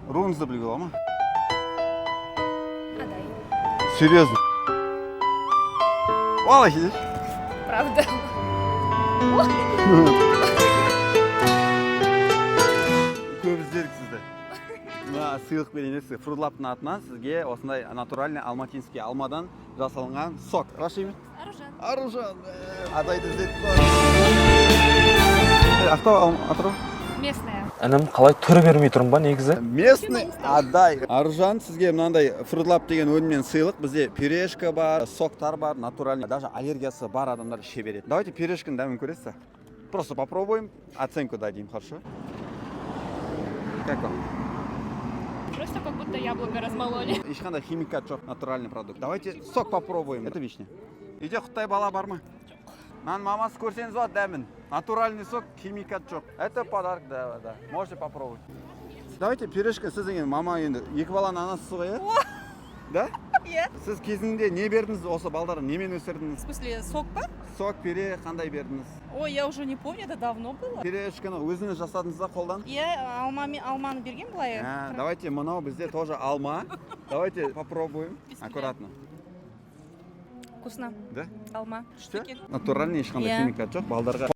руыңызды білуге бола ма? Адай. Серьезно? Вала сидиш? Правда. Көп іздедік сізді. Мына сыйлық берейін сізге. Фрутлаптың атынан сізге осындай натуральный алматинский алмадан жасалынған сок. Раш еме? Аружан. Аружан. Адайды іздедік қой. Ақтау атырау? Местная. Інім қалай түрі бермей тұрмын ба негізі? Местный Адай. Аружан сізге мынандай фрутлап деген өнімнен сыйлық. Бізде пюрешка бар, соктар бар, натуральный. Даже аллергиясы бар адамдар іше береді. Давайте пюрешканың дәмін көресіз. Просто попробуем, оценку дадим, хорошо? Как вам? Просто как будто яблоко размололи. Ешқандай химикат жоқ, натуральный продукт. Давайте сок попробуем. Это вишня. Үйде құттай бала бар ма? Нан мамасы көрсеңіз болады дәмін. Натуральный сок, химикат жоқ. Это подарок, да. Можете попробовать. Давайте пюрешка, сіз деген мама енді екі баланың анасы ғой, иә? Да? Иә. Сіз кезінде не бердіңіз осы балдарға, немен В өсірдіңіз? смысле, сок па? Сок, пюре, қандай бердіңіз? Ой, я уже не помню, это давно было. Пюрешканы өзіңіз жасадыңыз да қолдан? Я алманы берген былай. Давайте мынау бізде тоже алма. Давайте попробуем. Бисмилля. Аккуратно. Вкусно. Да? Алма. Күшті? Екен. Натуральный ешқандай Иә. химикат жоқ балдарға.